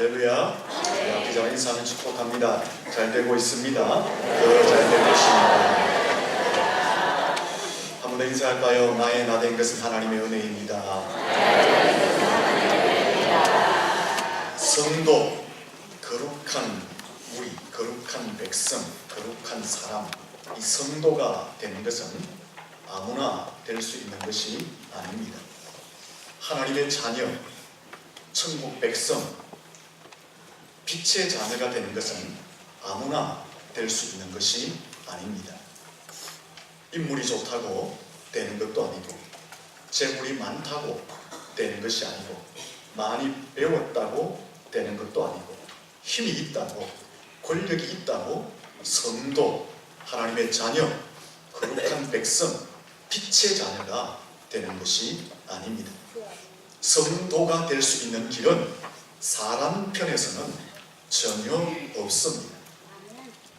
할렐루야. 기자 인사는 축복합니다. 잘 되고 있습니다. 늘 잘 되고 있습니다. 한 번 더 인사할까요? 나의 나 된 것은 하나님의 은혜입니다. 성도, 거룩한 우리, 거룩한 백성, 거룩한 사람, 이 성도가 되는 것은 아무나 될 수 있는 것이 아닙니다. 하나님의 자녀, 천국 백성, 빛의 자녀가 되는 것은 아무나 될 수 있는 것이 아닙니다. 인물이 좋다고 되는 것도 아니고, 재물이 많다고 되는 것이 아니고, 많이 배웠다고 되는 것도 아니고, 힘이 있다고, 권력이 있다고 성도, 하나님의 자녀, 거룩한 백성, 빛의 자녀가 되는 것이 아닙니다. 성도가 될 수 있는 길은 사람 편에서는 전혀 없습니다.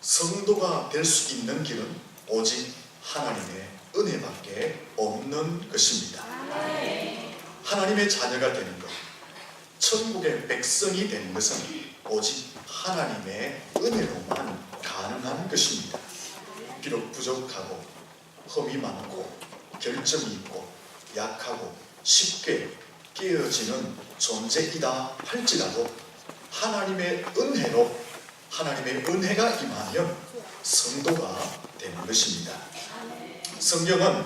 성도가 될 수 있는 길은 오직 하나님의 은혜밖에 없는 것입니다. 하나님의 자녀가 되는 것, 천국의 백성이 되는 것은 오직 하나님의 은혜로만 가능한 것입니다. 비록 부족하고 흠이 많고 결점이 있고 약하고 쉽게 깨어지는 존재이다 할지라도 하나님의 은혜로, 하나님의 은혜가 임하면 성도가 되는 것입니다. 성경은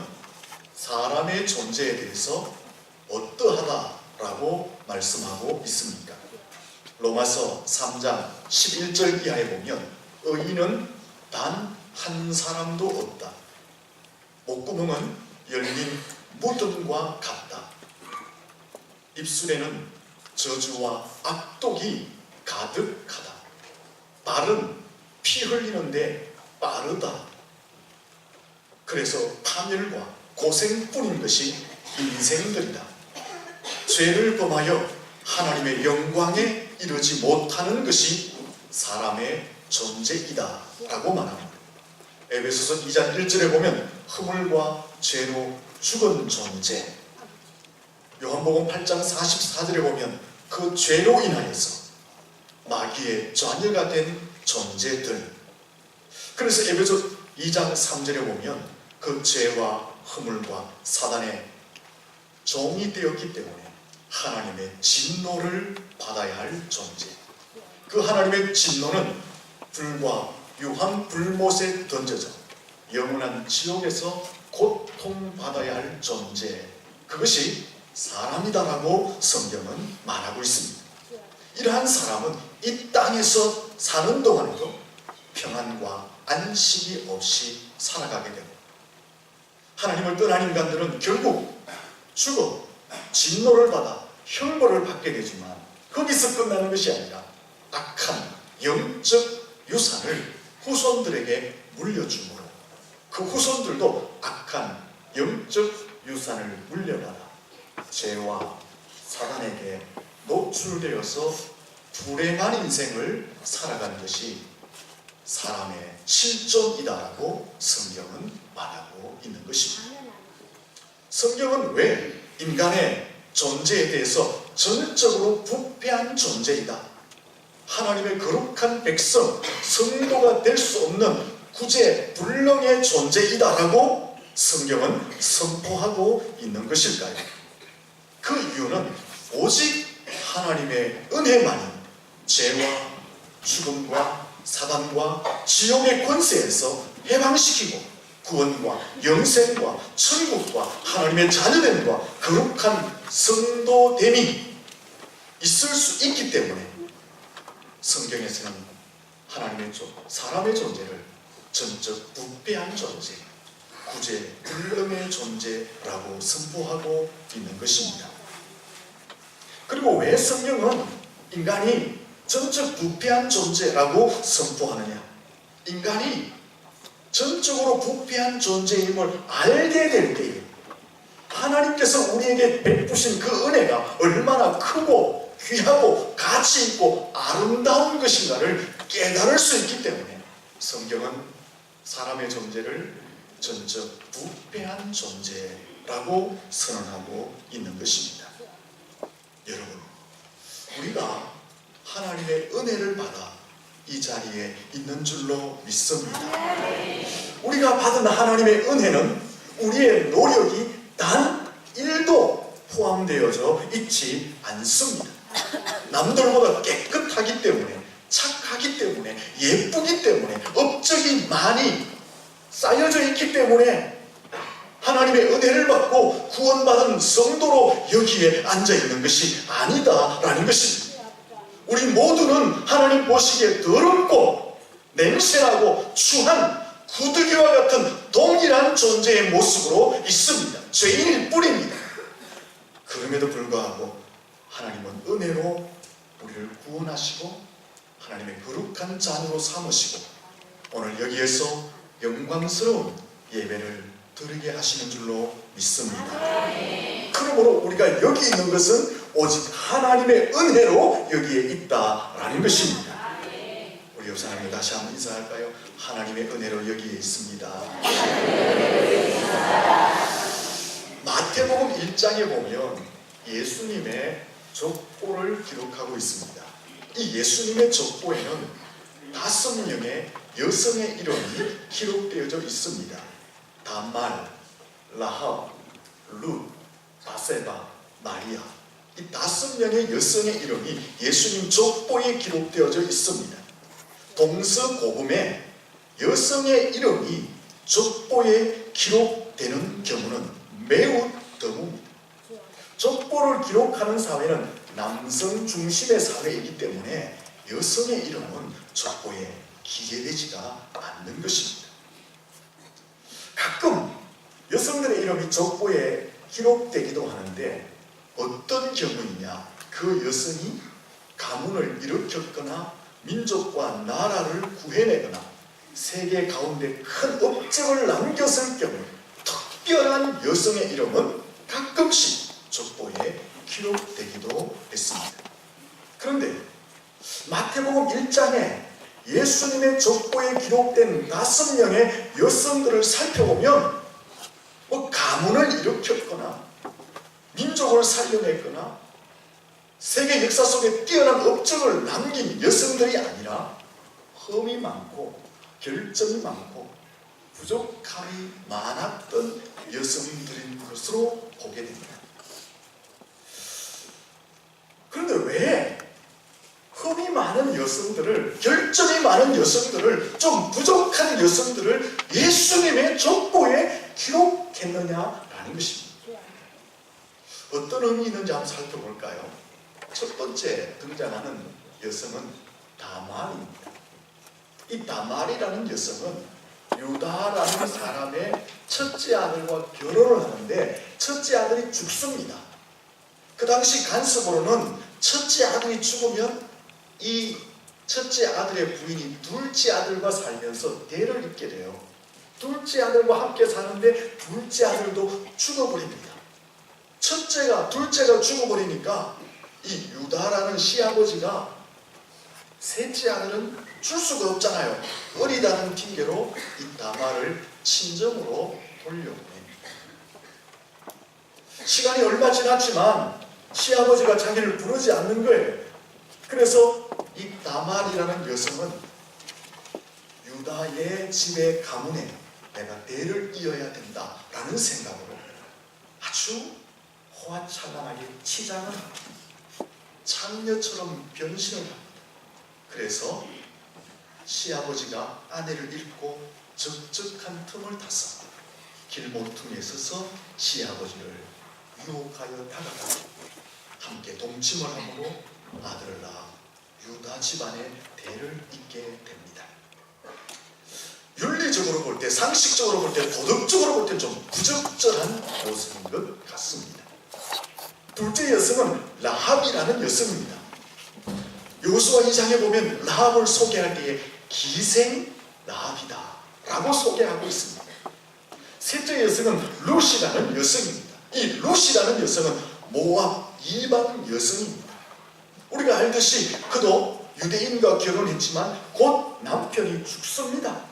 사람의 존재에 대해서 어떠하다라고 말씀하고 있습니까? 로마서 3장 11절 이하에 보면 의인은 단 한 사람도 없다. 목구멍은 열린 무덤과 같다. 입술에는 저주와 악독이 가득하다. 말은 피 흘리는데 빠르다. 그래서 파멸과 고생뿐인 것이 인생들이다. 죄를 범하여 하나님의 영광에 이르지 못하는 것이 사람의 존재이다 라고 말합니다. 에베소서 2장 1절에 보면 허물과 죄로 죽은 존재, 요한복음 8장 44절에 보면 그 죄로 인하여서 마귀의 자녀가 된 존재들, 그래서 에베소 2장 3절에 보면 그 죄와 허물과 사단의 종이 되었기 때문에 하나님의 진노를 받아야 할 존재, 그 하나님의 진노는 불과 유한 불못에 던져져 영원한 지옥에서 고통받아야 할 존재, 그것이 사람이다라고 성경은 말하고 있습니다. 이러한 사람은 이 땅에서 사는 동안에도 평안과 안식이 없이 살아가게 되고, 하나님을 떠난 인간들은 결국 죽어 진노를 받아 형벌을 받게 되지만 거기서 끝나는 것이 아니라 악한 영적 유산을 후손들에게 물려주므로 그 후손들도 악한 영적 유산을 물려받아 죄와 사단에게 노출되어서 불행한 인생을 살아가는 것이 사람의 실존이다라고 성경은 말하고 있는 것입니다. 성경은 왜 인간의 존재에 대해서 전적으로 부패한 존재이다, 하나님의 거룩한 백성, 성도가 될 수 없는 구제불능의 존재이다라고 성경은 선포하고 있는 것일까요? 그 이유는 오직 하나님의 은혜만이 죄와 죽음과 사단과 지옥의 권세에서 해방시키고 구원과 영생과 천국과 하나님의 자녀됨과 거룩한 성도됨이 있을 수 있기 때문에 성경에서는 하나님의 사람의 존재를 전적 부패한 존재, 구제불능의 존재라고 선포하고 있는 것입니다. 그리고 왜 성경은 인간이 전적 부패한 존재라고 선포하느냐? 인간이 전적으로 부패한 존재임을 알게 될 때에 하나님께서 우리에게 베푸신 그 은혜가 얼마나 크고 귀하고 가치 있고 아름다운 것인가를 깨달을 수 있기 때문에 성경은 사람의 존재를 전적 부패한 존재라고 선언하고 있는 것입니다. 여러분, 우리가 하나님의 은혜를 받아 이 자리에 있는 줄로 믿습니다. 우리가 받은 하나님의 은혜는 우리의 노력이 단 1도 포함되어져 있지 않습니다. 남들보다 깨끗하기 때문에, 착하기 때문에, 예쁘기 때문에, 업적이 많이 쌓여져 있기 때문에 하나님의 은혜를 받고 구원받은 성도로 여기에 앉아있는 것이 아니다라는 것입니다. 우리 모두는 하나님 보시기에 더럽고 냄새나고 추한 구더기와 같은 동일한 존재의 모습으로 있습니다. 죄인일 뿐입니다. 그럼에도 불구하고 하나님은 은혜로 우리를 구원하시고 하나님의 거룩한 자녀로 삼으시고 오늘 여기에서 영광스러운 예배를 드리게 하시는 줄로 믿습니다. 그러므로 우리가 여기 있는 것은 오직 하나님의 은혜로 여기에 있다라는 것입니다. 우리 옆 사람을 다시 한번 인사할까요? 하나님의 은혜로 여기에 있습니다. 마태복음 1장에 보면 예수님의 족보를 기록하고 있습니다. 이 예수님의 족보에는 5명의 여성의 이름이 기록되어져 있습니다. 다말, 라합, 룻, 바세바, 마리아. 이 5명의 여성의 이름이 예수님 족보에 기록되어져 있습니다. 동서고금에 여성의 이름이 족보에 기록되는 경우는 매우 드뭅니다. 족보를 기록하는 사회는 남성 중심의 사회이기 때문에 여성의 이름은 족보에 기재되지가 않는 것입니다. 가끔 여성들의 이름이 족보에 기록되기도 하는데 어떤 경우이냐, 그 여성이 가문을 일으켰거나 민족과 나라를 구해내거나 세계 가운데 큰 업적을 남겼을 경우 특별한 여성의 이름은 가끔씩 족보에 기록되기도 했습니다. 그런데 마태복음 1장에 예수님의 족보에 기록된 5명의 여성들을 살펴보면 가문을 일으켰거나 민족을 살려냈거나 세계 역사 속에 뛰어난 업적을 남긴 여성들이 아니라 흠이 많고 결점이 많고 부족함이 많았던 여성들인 것으로 보게 됩니다. 그런데 왜 흠이 많은 여성들을, 결점이 많은 여성들을, 좀 부족한 여성들을 예수님의 족보에 기록했느냐라는 것입니다. 어떤 의미 있는지 한번 살펴볼까요? 첫 번째 등장하는 여성은 다말입니다. 이 다말이라는 여성은 유다라는 사람의 첫째 아들과 결혼을 하는데 첫째 아들이 죽습니다. 그 당시 관습으로는 첫째 아들이 죽으면 이 첫째 아들의 부인이 둘째 아들과 살면서 대를 잇게 돼요. 둘째 아들과 함께 사는데 둘째 아들도 죽어버립니다. 둘째가 죽어버리니까 이 유다라는 시아버지가 셋째 아들은 줄 수가 없잖아요. 어리다는 핑계로 이 다말을 친정으로 돌려보냅니다. 시간이 얼마 지났지만 시아버지가 자기를 부르지 않는 거예요. 그래서 이 다말이라는 여성은 유다의 집의 가문에 내가 대를 이어야 된다라는 생각으로 아주 호화찬란하게 치장을 합니다. 창녀처럼 변신을 합니다. 그래서 시아버지가 아내를 잃고 적적한 틈을 타서 길모퉁이에 서서 시아버지를 유혹하여 다가가고 함께 동침을 함으로 아들을 낳아 유다 집안의 대를 잇게 됩니다. 윤리적으로 볼 때, 상식적으로 볼 때, 도덕적으로 볼 때 좀 부적절한 모습인 것 같습니다. 둘째 여성은 라합이라는 여성입니다. 여호수아 2장에 보면 라합을 소개할 때에 기생 라합이다 라고 소개하고 있습니다. 셋째 여성은 룻이라는 여성입니다. 이 룻이라는 여성은 모압 이방 여성입니다. 우리가 알듯이 그도 유대인과 결혼했지만 곧 남편이 죽습니다.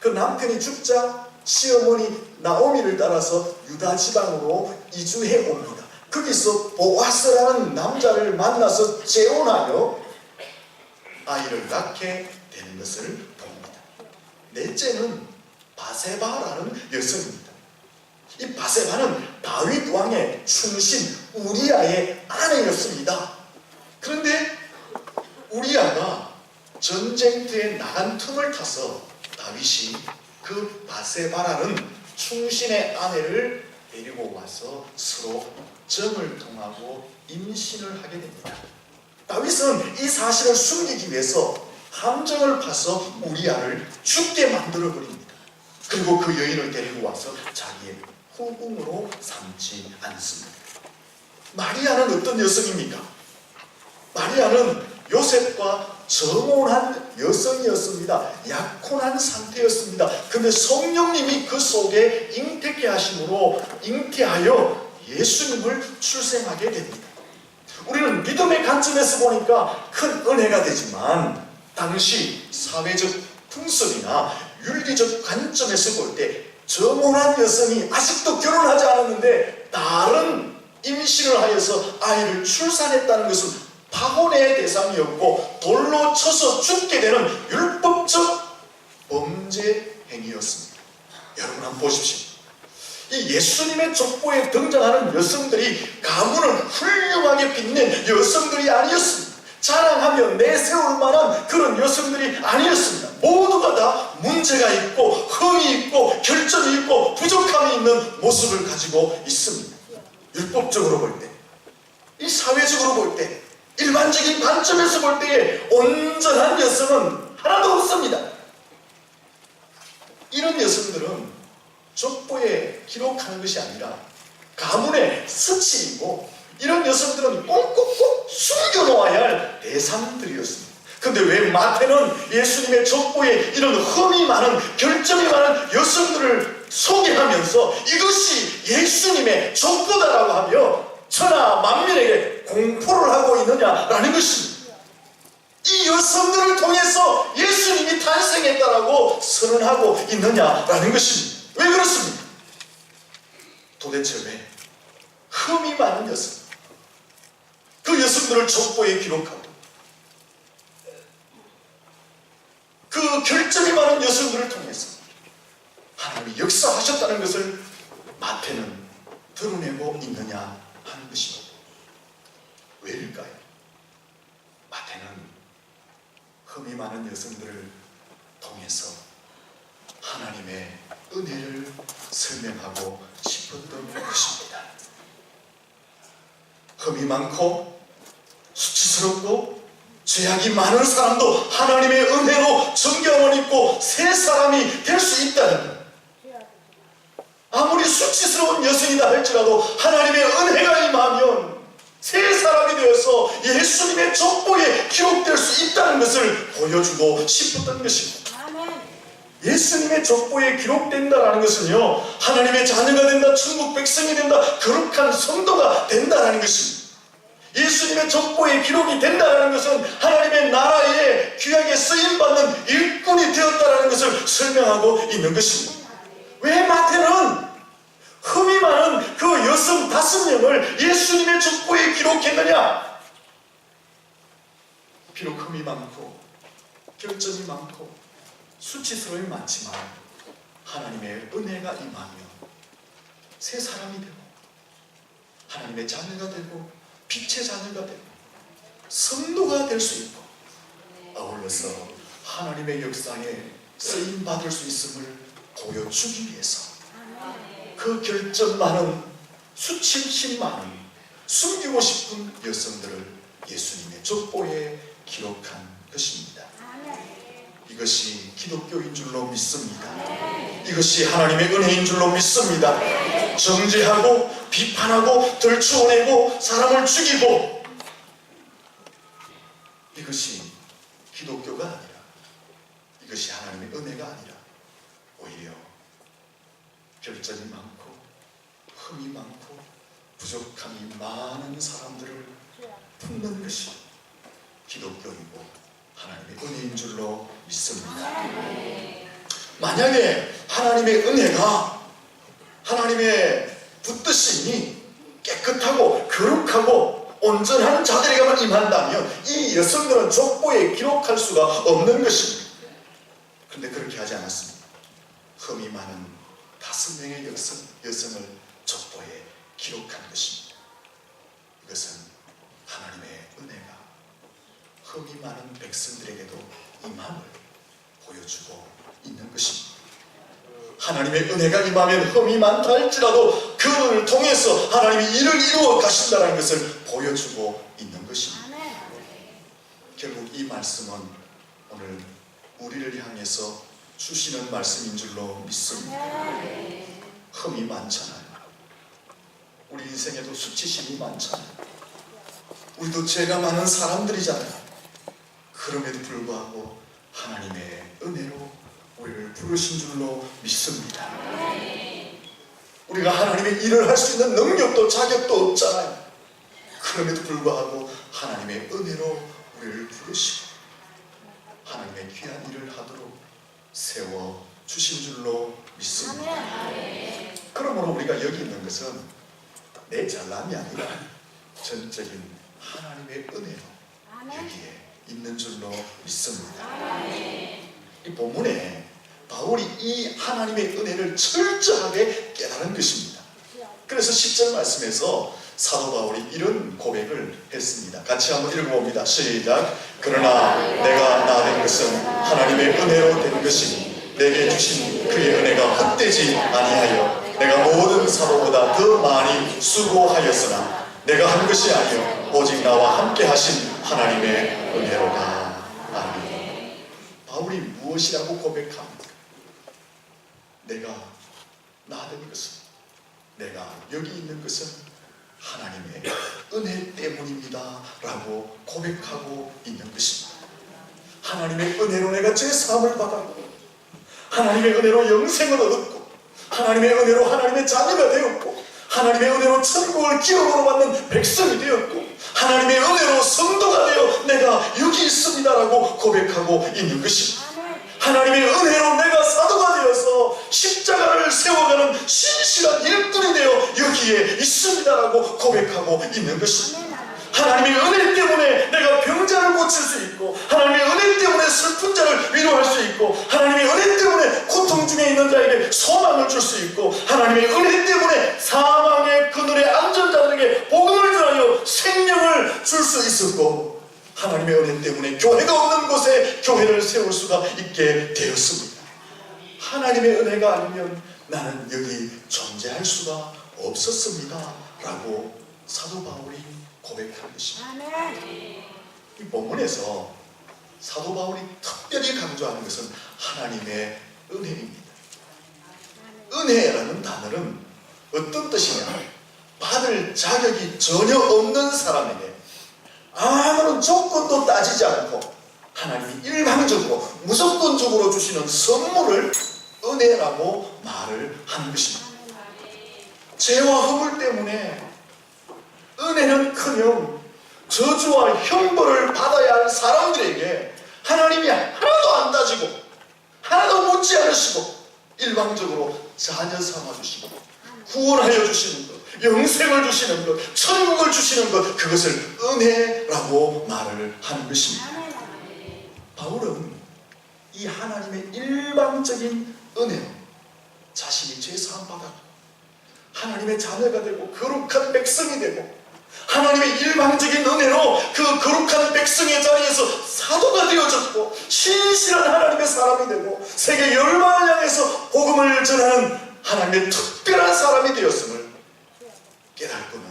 그 남편이 죽자 시어머니 나오미를 따라서 유다 지방으로 이주해 옵니다. 거기서 보아스라는 남자를 만나서 재혼하여 아이를 낳게 되는 것을 봅니다. 넷째는 바세바라는 여성입니다. 이 바세바는 다윗 왕의 충신 우리아의 아내였습니다. 그런데 우리아가 전쟁터에 나간 틈을 타서 다윗이 그 바세바라는 충신의 아내를 데리고 와서 서로 정을 통하고 임신을 하게 됩니다. 다윗은 이 사실을 숨기기 위해서 함정을 파서 우리아를 죽게 만들어 버립니다. 그리고 그 여인을 데리고 와서 자기의 후궁으로 삼지 않습니다. 마리아는 어떤 여성입니까? 마리아는 요셉과 정혼한 여성이었습니다. 약혼한 상태였습니다. 그런데 성령님이 그 속에 잉태케 하심으로 잉태하여 예수님을 출생하게 됩니다. 우리는 믿음의 관점에서 보니까 큰 은혜가 되지만 당시 사회적 풍습이나 윤리적 관점에서 볼 때 정혼한 여성이 아직도 결혼하지 않았는데 다른 임신을 하여서 아이를 출산했다는 것은 파혼의 대상이었고 돌로 쳐서 죽게 되는 율법적 범죄 행위였습니다. 여러분 한번 보십시오. 이 예수님의 족보에 등장하는 여성들이 가문을 훌륭하게 빛낸 여성들이 아니었습니다. 자랑하며 내세울 만한 그런 여성들이 아니었습니다. 모두가 다 문제가 있고 흠이 있고 결점이 있고 부족함이 있는 모습을 가지고 있습니다. 율법적으로 볼 때, 이 사회적으로 볼 때, 일반적인 관점에서 볼 때에 온전한 여성은 하나도 없습니다. 이런 여성들은 족보에 기록하는 것이 아니라 가문의 수치이고 이런 여성들은 꽁꽁꽁 숨겨놓아야 할 대상들이었습니다. 그런데 왜 마태는 예수님의 족보에 이런 흠이 많은 결점이 많은 여성들을 소개하면서 이것이 예수님의 족보다라고 하며 천하 만민에게 공포를 하고 있느냐라는 것입니다. 이 여성들을 통해서 예수님이 탄생했다라고 선언하고 있느냐라는 것입니다. 왜 그렇습니까? 도대체 왜 흠이 많은 여성, 그 여성들을 족보에 기록하고 그 결점이 많은 여성들을 통해서 하나님이 역사하셨다는 것을 마태는 드러내고 있느냐 하는 것입니다. 왜일까요? 마태는 흠이 많은 여성들을 통해서 하나님의 은혜를 설명하고 싶었던 것입니다. 흠이 많고 수치스럽고 죄악이 많은 사람도 하나님의 은혜로 정결함을 입고 새 사람이 될 수 있다는 것. 아무리 수치스러운 여성이다 할지라도 하나님의 은혜가 임하면 새 사람이 되어서 예수님의 족보에 기록될 수 있다는 것을 보여주고 싶었던 것입니다. 예수님의 족보에 기록된다라는 것은요, 하나님의 자녀가 된다, 천국 백성이 된다, 거룩한 성도가 된다라는 것입니다. 예수님의 족보에 기록이 된다라는 것은 하나님의 나라에 귀하게 쓰임받는 일꾼이 되었다라는 것을 설명하고 있는 것입니다. 왜 마태는 흠이 많은 그 여성 5명을 예수님의 족보에 기록했느냐? 비록 흠이 많고 결점이 많고 수치스러움이 많지만 하나님의 은혜가 임하며 새 사람이 되고 하나님의 자녀가 되고 빛의 자녀가 되고 성도가 될 수 있고 아울러서 하나님의 역사에 쓰임받을 수 있음을 보여주기 위해서 그 결점 많은 수치심 많은 숨기고 싶은 여성들을 예수님의 족보에 기록한 것입니다. 이것이 기독교인 줄로 믿습니다. 이것이 하나님의 은혜인 줄로 믿습니다. 정죄하고 비판하고 들추어내고 사람을 죽이고 이것이 기독교가 아니라 이것이 하나님의 은혜가 아니라 오히려 결점이 많고 흠이 많고 부족함이 많은 사람들을 품는 것이 기독교이고 하나님의 은혜인 줄로 믿습니다. 만약에 하나님의 은혜가 하나님의 붙드심이 깨끗하고 거룩하고 온전한 자들에게만 임한다면 이 여성들은 족보에 기록할 수가 없는 것입니다. 그런데 그렇게 하지 않았습니다. 흠이 많은 5명의 여성을 족보에 기록한 것입니다. 이것은 하나님의 은혜가 흠이 많은 백성들에게도 임함을 보여주고 있는 것입니다. 하나님의 은혜가 임하면 흠이 많다 할지라도 그를 통해서 하나님이 일을 이루어 가신다는 것을 보여주고 있는 것입니다. 결국 이 말씀은 오늘 우리를 향해서 주시는 말씀인 줄로 믿습니다. 흠이 많잖아요. 우리 인생에도 수치심이 많잖아요. 우리도 죄가 많은 사람들이잖아요. 그럼에도 불구하고 하나님의 은혜로 우리를 부르신 줄로 믿습니다. 우리가 하나님의 일을 할 수 있는 능력도 자격도 없잖아요. 그럼에도 불구하고 하나님의 은혜로 우리를 부르시고 하나님의 귀한 일을 하도록 세워 주신 줄로 믿습니다. 그러므로 우리가 여기 있는 것은 내 잘남이 아니라 전적인 하나님의 은혜로 여기에 있는 줄로 믿습니다. 이 본문에 바울이 이 하나님의 은혜를 철저하게 깨달은 것입니다. 그래서 10절 말씀에서 사도 바울이 이런 고백을 했습니다. 같이 한번 읽어봅니다. 시작. 그러나 내가 나된 것은 하나님의 은혜로 된 것이니 내게 주신 그의 은혜가 헛되지 아니하여 내가 모든 사도보다 더 많이 수고하였으나 내가 한 것이 아니요 오직 나와 함께 하신 하나님의 은혜로다. 아멘. 바울이 무엇이라고 고백합니까? 내가 나된 것은, 내가 여기 있는 것은 하나님의 은혜 때문입니다 라고 고백하고 있는 것입니다. 하나님의 은혜로 내가 죄사함을 받았고 하나님의 은혜로 영생을 얻었고 하나님의 은혜로 하나님의 자녀가 되었고 하나님의 은혜로 천국을 기업으로 받는 백성이 되었고 하나님의 은혜로 성도가 되어 내가 여기 있습니다라고 고백하고 있는 것입니다. 하나님의 은혜로 내가 사도가 되어서 십자가를 세워가는 신실한 일꾼이 되어 여기에 있습니다라고 고백하고 있는 것입니다. 하나님의 은혜 때문에 내가 병자를 고칠 수 있고 하나님의 은혜 때문에 슬픈 자를 위로할 수 있고 하나님의 은혜 때문에 고통 중에 있는 자에게 소망을 줄 수 있고 하나님의 은혜 때문에 사망의 그늘에 앉은 자들에게 복음을 전하여 생명을 줄 수 있었고 하나님의 은혜 때문에 교회가 없는 곳에 교회를 세울 수가 있게 되었습니다. 하나님의 은혜가 아니면 나는 여기 존재할 수가 없었습니다 라고 사도 바울이 고백한 것입니다. 이 본문에서 사도 바울이 특별히 강조하는 것은 하나님의 은혜입니다. 은혜라는 단어는 어떤 뜻이냐, 받을 자격이 전혀 없는 사람에게 아무런 조건도 따지지 않고 하나님이 일방적으로 무조건적으로 주시는 선물을 은혜라고 말을 하는 것입니다. 죄와 허물 때문에 은혜는커녕 저주와 형벌을 받아야 할 사람들에게 하나님이 하나도 안 따지고 하나도 묻지 않으시고 일방적으로 자녀 삼아주시고 구원하여 주시는 것, 영생을 주시는 것, 천국을 주시는 것, 그것을 은혜라고 말을 하는 것입니다. 바울은 이 하나님의 일방적인 은혜로 자신이 죄사함 받았고 하나님의 자녀가 되고 거룩한 백성이 되고 하나님의 일방적인 은혜로 그 거룩한 백성의 자리에서 사도가 되어졌고 신실한 하나님의 사람이 되고 세계 열방을 향해서 복음을 전하는 하나님의 특별한 사람이 되었음을 깨닫고는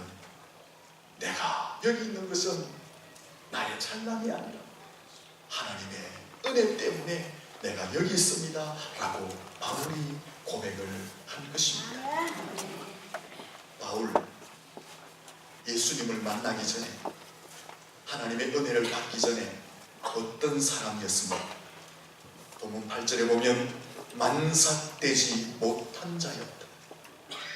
내가 여기 있는 것은 나의 잘남이 아니라 하나님의 은혜 때문에 내가 여기 있습니다 라고 바울이 고백을 한 것입니다. 바울 예수님을 만나기 전에 하나님의 은혜를 받기 전에 어떤 사람이었습니까? 본문 8절에 보면 만삭되지 못한 자였다.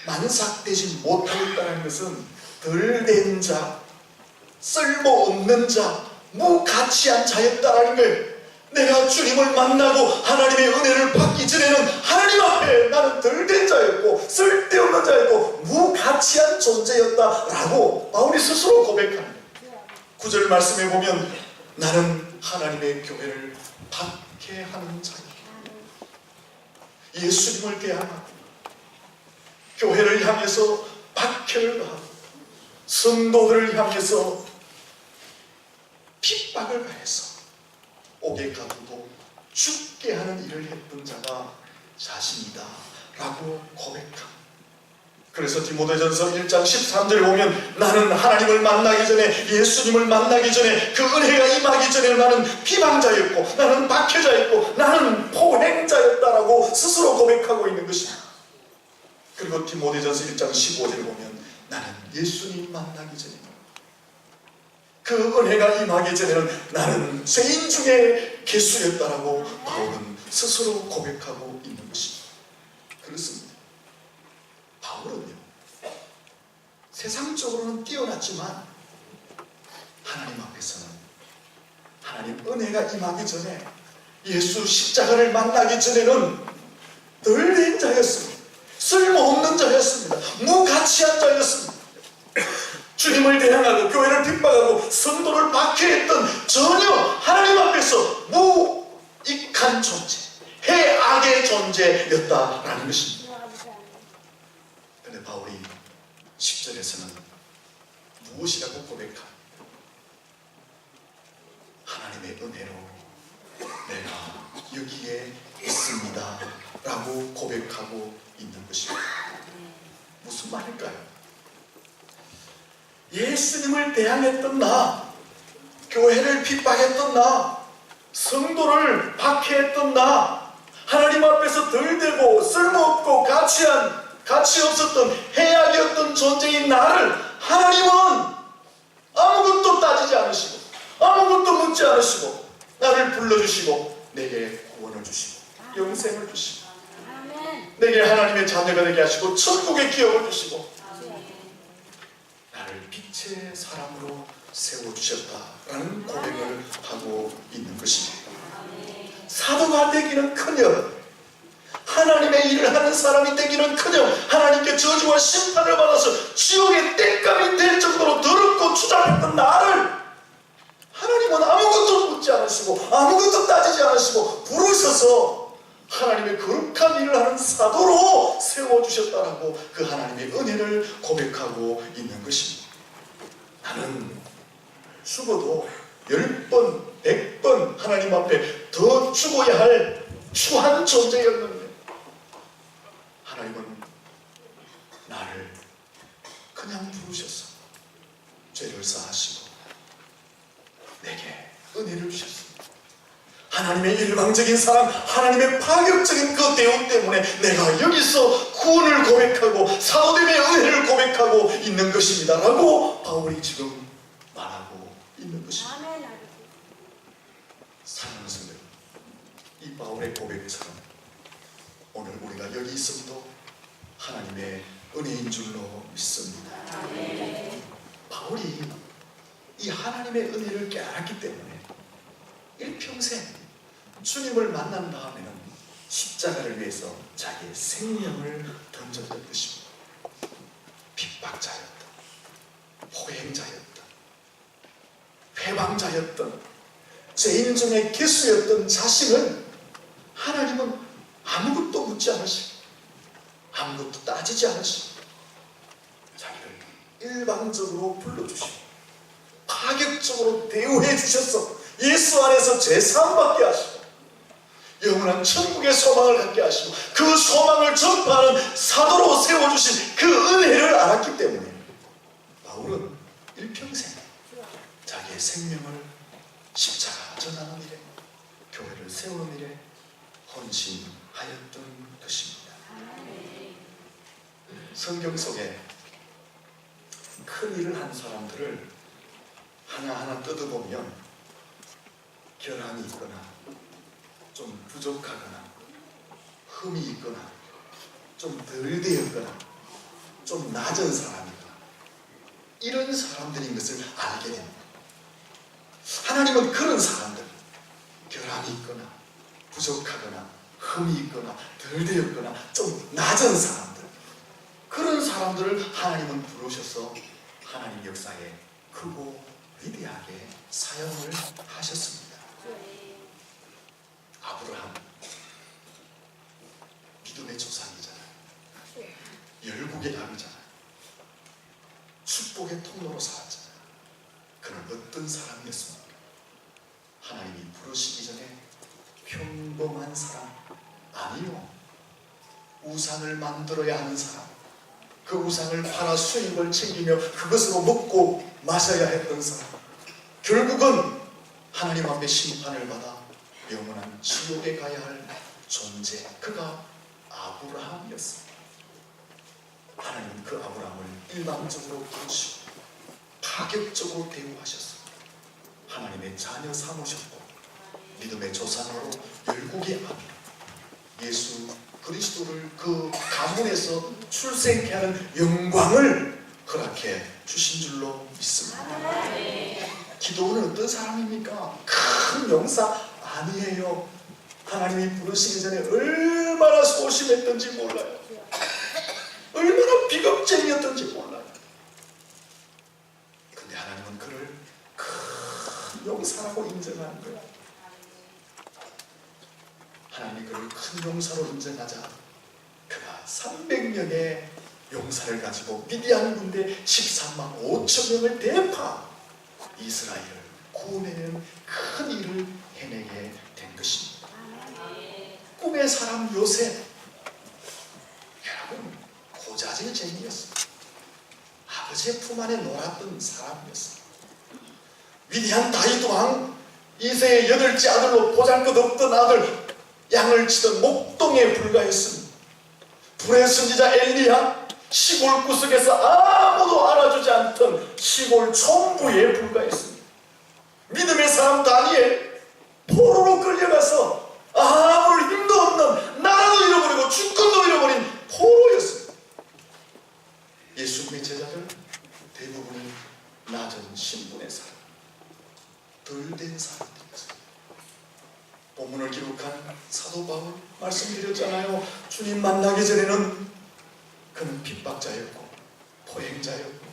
만삭되지 못하였다는 것은 덜된 자, 쓸모없는 자, 무가치한 자였다라는 거예요. 내가 주님을 만나고 하나님의 은혜를 받기 전에는 하나님 앞에 나는 덜된 자였고 쓸데없는 자였고 무가치한 존재였다라고 바울이 스스로 고백합니다. 9절 말씀에 보면 나는 하나님의 교회를 박해하는 자이다. 예수님을 대하고 교회를 향해서 박해를 가하고 성도들을 향해서 핍박을 가해서 옥에 가두고 죽게 하는 일을 했던 자가 자신이다 라고 고백합니다. 그래서 디모데전서 1장 13절에 보면 나는 하나님을 만나기 전에, 예수님을 만나기 전에, 그 은혜가 임하기 전에 나는 비방자였고 나는 박해자였고 나는 포행자였다라고 스스로 고백하고 있는 것입니다. 그리고 디모데전서 1장 15절에 보면 나는 예수님 만나기 전에, 그 은혜가 임하기 전에는 나는 죄인 중에 개수였다라고 바울은 스스로 고백하고 있는 것입니다. 그렇습니다. 바울은요, 세상적으로는 뛰어났지만 하나님 앞에서는, 하나님 은혜가 임하기 전에, 예수 십자가를 만나기 전에는 늘 행자였습니다. 쓸모없는 자였습니다. 무가치한 자였습니다. 주님을 대항하고 교회를 핍박하고 성도를 박해했던 전혀 하나님 앞에서 무익한 존재, 해악의 존재였다라는 것입니다. 그런데 바울이 10절에서는 무엇이라고 고백합니까? 하나님의 은혜로 내가 여기에 있습니다 라고 고백하고 있는 것입니다. 무슨 말일까요? 예수님을 대항했던 나, 교회를 핍박했던 나, 성도를 박해했던 나, 하나님 앞에서 들대고 쓸모없고 가치 없었던 해악이었던 존재인 나를 하나님은 아무것도 따지지 않으시고 아무것도 묻지 않으시고 나를 불러주시고 내게 구원을 주시고 영생을 주시고 내게 하나님의 자녀가 되게 하시고 천국의 기업을 주시고 나를 빛의 사람으로 세워주셨다라는 고백을 하고 있는 것입니다. 사도가 되기는커녕, 하나님의 일을 하는 사람이 되기는커녕 하나님께 저주와 심판을 받아서 지옥의 땔감이 될 정도로 더럽고 추잡했던 나를 하나님은 아무것도 묻지 않으시고 아무것도 따지지 않으시고 부르셔서 하나님의 거룩한 일을 하는 사도로 세워주셨다라고 그 하나님의 은혜를 고백하고 있는 것입니다. 나는 죽어도 10번, 100번 하나님 앞에 더 죽어야 할 추한 존재였는데 하나님은 나를 그냥 부르셔서 죄를 사하시고 내게 은혜를 주셨습니다. 하나님의 일방적인 사랑, 하나님의 파격적인 그 대우 때문에 내가 여기서 구원을 고백하고 사도됨의 은혜를 고백하고 있는 것입니다 라고 바울이 지금 말하고 있는 것입니다. 사랑하는 성도, 이 바울의 고백처럼 오늘 우리가 여기 있음도 하나님의 은혜인 줄로 믿습니다. 바울이 이 하나님의 은혜를 깨달았기 때문에 일평생 주님을 만난 다음에는 십자가를 위해서 자기의 생명을 던졌던 것입니다. 핍박자였던, 포행자였던, 회방자였던, 죄인 중에 개수였던 자신을 하나님은 아무것도 묻지 않으시고 아무것도 따지지 않으시고 자기를 일방적으로 불러주시고 파격적으로 대우해 주셔서 예수 안에서 죄사함받게 하시고 영원한 천국의 소망을 갖게 하시고 그 소망을 전파하는 사도로 세워주신 그 은혜를 알았기 때문에 바울은 일평생 자기의 생명을 십자가 전하는 일에, 교회를 세우는 일에 헌신하였던 것입니다. 성경 속에 큰 일을 한 사람들을 하나하나 뜯어보면 결함이 있거나 좀 부족하거나 흠이 있거나 좀 덜 되었거나 좀 낮은 사람이거나 이런 사람들인 것을 알게 됩니다. 하나님은 그런 사람들, 결함이 있거나 부족하거나 흠이 있거나 덜 되었거나 좀 낮은 사람들, 그런 사람들을 하나님은 부르셔서 하나님 역사에 크고 위대하게 사용을 하셨습니다. 아브라함 믿음의 조상이잖아요. 열국의 남이잖아요. 축복의 통로로 살았잖아요. 그는 어떤 사람이었습니까? 하나님이 부르시기 전에 평범한 사람, 아니요, 우상을 만들어야 하는 사람, 그 우상을 팔아 수입을 챙기며 그것으로 먹고 마셔야 했던 사람, 결국은 하나님 앞에 심판을 받아 영원한 지옥에 가야 할 존재, 그가 아브라함이었습니다. 하나님은 그 아브라함을 일방적으로 부르시고 파격적으로 대우하셨습니다. 하나님의 자녀 삼으셨고 믿음의 조상으로 열국의 아비 예수 그리스도를 그 가문에서 출생케 하는 영광을 허락해 주신 줄로 믿습니다. 기도원은 어떤 사람입니까? 큰 용사 아니에요. 하나님이 부르시기 전에 얼마나 소심했던지 몰라요. 얼마나 비겁쟁이였던지 몰라요. 근데 하나님은 그를 큰 용사라고 인정하는 거예요. 하나님이 그를 큰 용사로 인정하자 그가 300명의 용사를 가지고 미디안 군대 13만 5천 명을 대파 이스라엘을 구원해내는 큰 일을 해내게 된 것입니다. 꿈의 사람 요셉, 여러분 고자질쟁이였습니다. 아버지의 품 안에 놀았던 사람이었습니다. 위대한 다윗 왕 이세의 8째 아들로 보잘것없던 아들, 양을 치던 목동에 불과했습니다. 불의 선지자 엘리야, 시골 구석에서 아무도 알아주지 않던 시골 총부에 불과했습니다. 믿음의 사람 다니엘, 포로로 끌려가서 아무 힘도 없는, 나라도 잃어버리고 주권도 잃어버린 포로였습니다. 예수님의 제자들 대부분이 낮은 신분의 사람, 덜 된 사람들이었습니다. 본문을 기록한 사도 바울 말씀드렸잖아요. 주님 만나기 전에는 그는 핍박자였고 포행자였고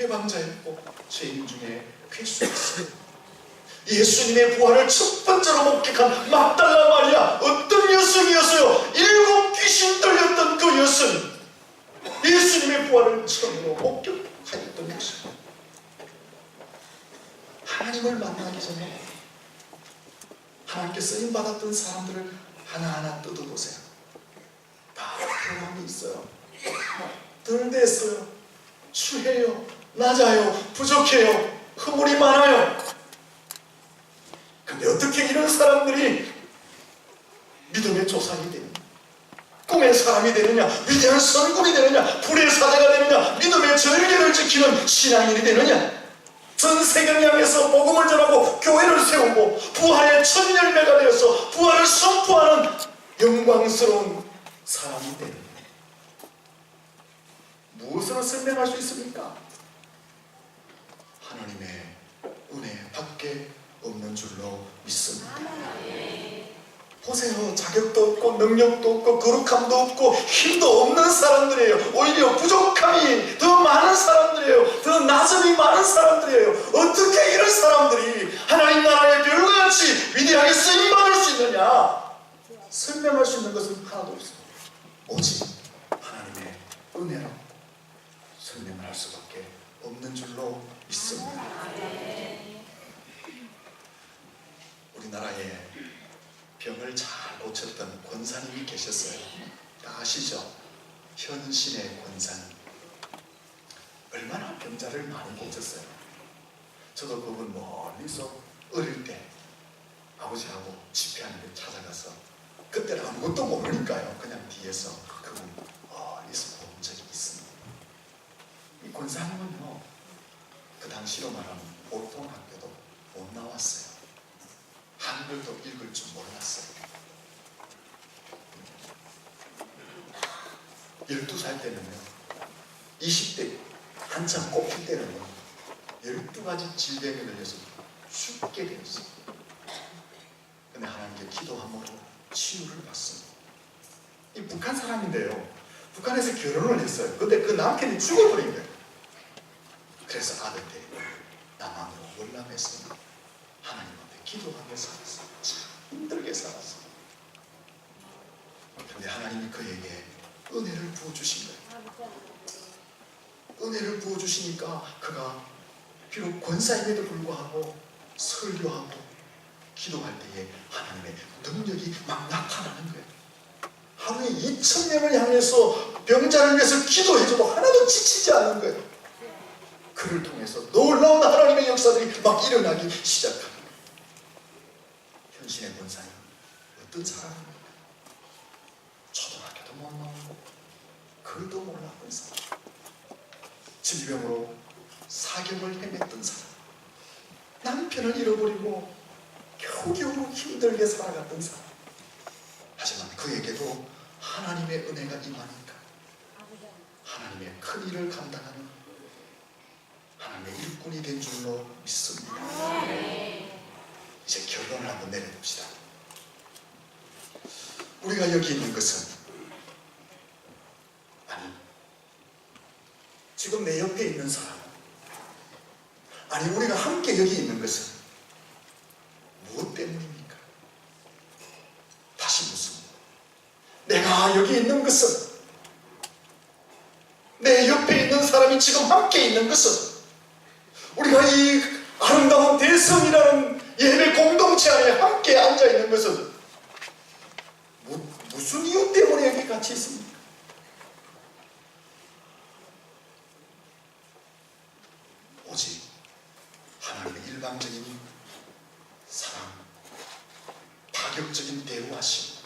회방자였고 죄인 중에 괴수였습니다. 예수님의 부활을 첫 번째로 목격한 막달라 마리아, 어떤 여성이었어요? 7 귀신 들렸던 그 여성, 예수님의 부활을 처음으로 목격하였던 것입니다. 하나님을 만나기 전에 하나님께 쓰임받았던 사람들을 하나하나 뜯어보세요. 다 변함이 있어요. 덜 됐어요. 추해요. 낮아요. 부족해요. 허물이 많아요. 근데 어떻게 이런 사람들이 믿음의 조상이 되느냐, 꿈의 사람이 되느냐, 위대한 선군이 되느냐, 불의 사자가 되느냐, 믿음의 절개를 지키는 신앙인이 되느냐, 전 세계를 향해서 복음을 전하고 교회를 세우고 부활의 첫 열매가 되어서 부활을 선포하는 영광스러운 사람이 되는, 무엇으로 설명할 수 있습니까? 하나님의 은혜 밖에 없는 줄로 믿습니다. 보세요. 자격도 없고 능력도 없고 거룩함도 없고 힘도 없는 사람들이에요. 오히려 부족함이 더 많은 사람들이에요. 더 낮음이 많은 사람들이에요. 어떻게 이런 사람들이 하나님 나라의 별같이 위대하게 쓰임받을 수 있느냐? 설명할 수 있는 것은 하나도 없습니다. 오직 하나님의 은혜로 설명을 할 수밖에 없는 줄로 믿습니다. 우리나라에 병을 잘 고쳤던 권사님이 계셨어요. 다 아시죠? 현신의 권사님. 얼마나 병자를 많이 고쳤어요. 저도 그분 멀리서 어릴 때 아버지하고 집회하는데 찾아가서, 그때는 아무것도 모르니까요, 그냥 뒤에서 그분 멀리서 본 적이 있습니다. 이 권사님은요, 그 당시로 말하면 보통 학교도 못 나왔어요. 한글도 읽을 줄 몰랐어요. 12살 때는요, 20대 한참 꼽힐 때는요, 12가지 질병에 걸려서 죽게 되었어요. 근데 하나님께 기도함으로 치유를 받습니다. 이 북한 사람인데요, 북한에서 결혼을 했어요. 근데 그 남편이 죽어버린 거예요. 그래서 아들 데리고 남한으로 월남에서 하나님 앞에 기도하며 살았어. 참 힘들게 살았어. 그런데 하나님이 그에게 은혜를 부어주신 거예요. 은혜를 부어주시니까 그가 비록 권사임에도 불구하고 설교하고 기도할 때에 하나님의 능력이 막 나타나는 거예요. 하루에 2,000명을 향해서 병자를 위해서 기도해줘도 하나도 지치지 않는 거예요. 그를 통해서 놀라운 하나님의 역사들이 막 일어나기 시작합니다. 현신의 권사님 어떤 사람입니까? 초등학교도 못 나오고 글도 몰랐던 사람, 질병으로 사경을 헤맸던 사람, 남편을 잃어버리고 겨우겨우 힘들게 살아갔던 사람. 하지만 그에게도 하나님의 은혜가 임하니까 하나님의 큰 일을 감당하는 하나님의 일꾼이 된 줄로 믿습니다. 이제 결론을 한번 내려봅시다. 우리가 여기 있는 것은, 아니 지금 내 옆에 있는 사람, 아니 우리가 함께 여기 있는 것은 무엇 때문입니까? 다시 묻습니다. 내가 여기 있는 것은, 내 옆에 있는 사람이 지금 함께 있는 것은, 우리가 이 아름다운 대성이라는 예배 공동체 안에 함께 앉아 있는 것은 무슨 이유 때문에 여기 같이 있습니까? 오직 하나님의 일방적인 사랑, 파격적인 대우하심,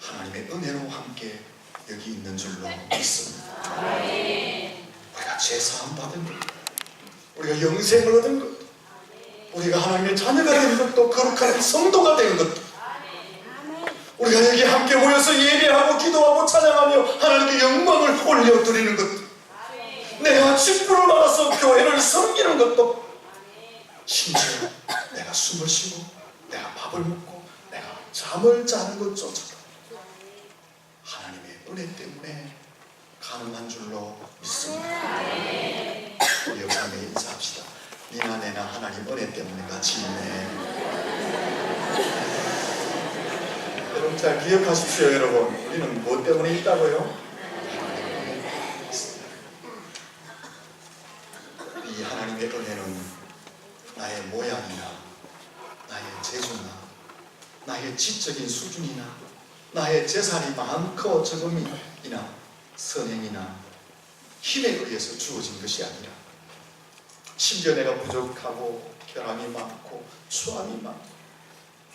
하나님의 은혜로 함께 여기 있는 줄로 믿습니다. 우리가 제사함 받은 것, 우리가 영생을 얻은 것, 우리가 하나님의 자녀가 된 것도, 거룩한 성도가 된 것도, 우리가 여기 함께 모여서 예배하고 기도하고 찬양하며 하나님께 영광을 올려드리는 것도, 내가 직분을 받아서 교회를 섬기는 것도, 심지어 내가 숨을 쉬고 내가 밥을 먹고 내가 잠을 자는 것조차도 하나님의 은혜 때문에 가능한 줄로 믿습니다. 우리 여기 함께 인사합시다. 니나 내나 하나님 은혜 때문에 같이 있네. 여러분 잘 기억하십시오. 여러분, 우리는 뭐 때문에 있다고요? 이 하나님의 은혜는 나의 모양이나 나의 재주나 나의 지적인 수준이나 나의 재산이 많고 적음이나 선행이나 힘에 의해서 주어진 것이 아니라, 심지어 내가 부족하고 결함이 많고 추함이 많고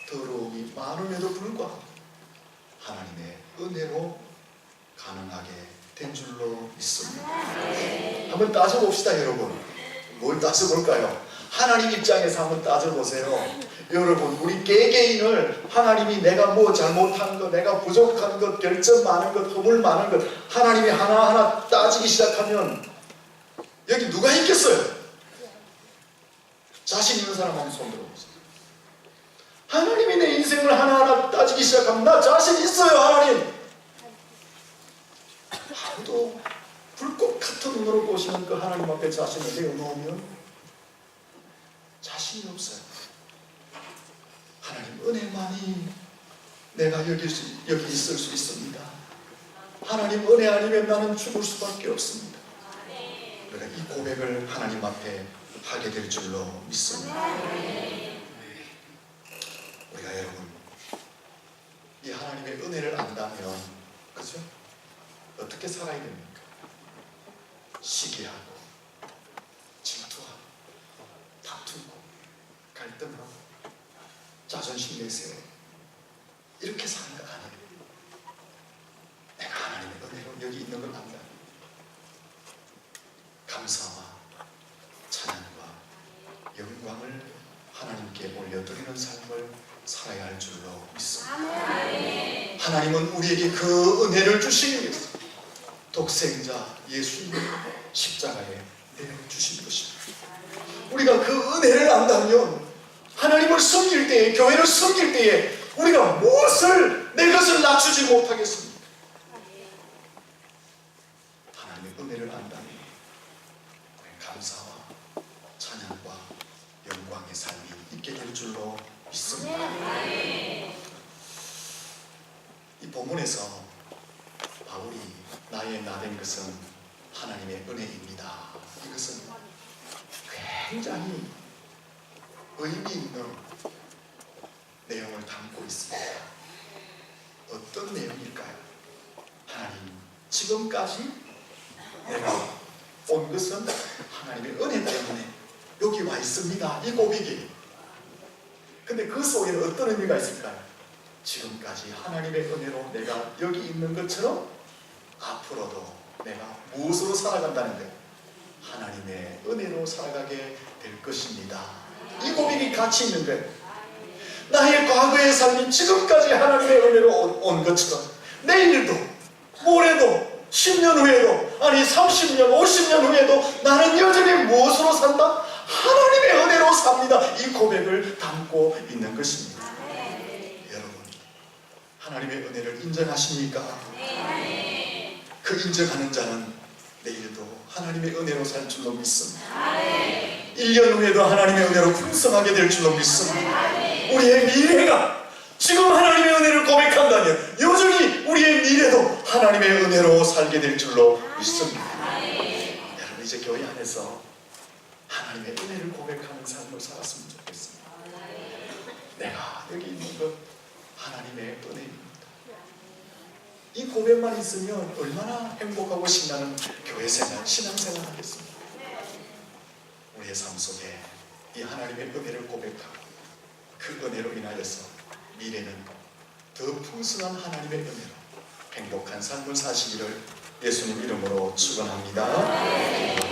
더러움이 많음에도 불구하고 하나님의 은혜로 가능하게 된 줄로 믿습니다. 한번 따져봅시다. 여러분, 뭘 따져볼까요? 하나님 입장에서 한번 따져보세요. 여러분, 우리 개개인을 하나님이 내가 뭐 잘못한 것, 내가 부족한 것, 결점 많은 것, 허물 많은 것 하나님이 하나하나 따지기 시작하면 여기 누가 있겠어요? 자신 있는 사람 한번 손 들어보세요. 하나님이 내 인생을 하나하나 따지기 시작하면 나 자신 있어요. 하나님. 아무도 불꽃 같은 눈으로 보시는 그 하나님 앞에 자신을 내어놓으면 자신이 없어요. 하나님 은혜만이 내가 여기 있을 수 있습니다. 하나님 은혜 아니면 나는 죽을 수밖에 없습니다. 그러니까 이 고백을 하나님 앞에 하게 될 줄로 믿습니다. 우리가 여러분 이 하나님의 은혜를 안다면, 그죠? 어떻게 살아야 됩니까? 시기하고 질투하고 다투고 갈등하고 자존심 내세워 이렇게 사는 거 아니에요. 내가 하나님의 은혜로 여기 있는 걸 안다. 감사와 찬양과 영광을 하나님께 올려드리는 삶을 살아야 할 줄로 믿습니다. 하나님은 우리에게 그 은혜를 주시기 위해서 독생자 예수님을 십자가에 내어주신 것입니다. 우리가 그 은혜를 안다면 하나님을 섬길 때에, 교회를 섬길 때에 우리가 무엇을 내 것을 낮추지 못하겠습니까? 하나님의 은혜를 안다면 우리는 감사와 찬양과 될 줄로 믿습니다. 이 본문에서 바울이 나의 나된 것은 하나님의 은혜입니다. 이것은 굉장히 의미 있는 내용을 담고 있습니다. 어떤 내용일까요? 하나님, 지금까지 내가 온 것은 하나님의 은혜 때문에 여기 와 있습니다. 이 고백이. 근데 그 속에는 어떤 의미가 있을까요? 지금까지 하나님의 은혜로 내가 여기 있는 것처럼 앞으로도 내가 무엇으로 살아간다는 것, 하나님의 은혜로 살아가게 될 것입니다. 이 고백이 같이 있는 거예요. 나의 과거의 삶이 지금까지 하나님의 은혜로 온 것처럼 내일도 모레도 10년 후에도 아니 30년 50년 후에도 나는 여전히 무엇으로 산다? 하나님의 은혜로 삽니다. 이 고백을 담고 있는 것입니다. 여러분, 하나님의 은혜를 인정하십니까? 그 인정하는 자는 내일도 하나님의 은혜로 살 줄로 믿습니다. 1년 후에도 하나님의 은혜로 풍성하게 될 줄로 믿습니다. 우리의 미래가 지금 하나님의 은혜를 고백한다면 여전히 우리의 미래도 하나님의 은혜로 살게 될 줄로 믿습니다. 여러분, 이제 교회 안에서 하나님의 은혜를 고백하는 삶을 살았으면 좋겠습니다. 내가 여기 있는 것 하나님의 은혜입니다. 이 고백만 있으면 얼마나 행복하고 신나는 교회생활, 신앙생활 하겠습니까? 우리의 삶 속에 이 하나님의 은혜를 고백하고 그 은혜로 인하여서 미래는 더 풍성한 하나님의 은혜로 행복한 삶을 사시기를 예수님 이름으로 축원합니다.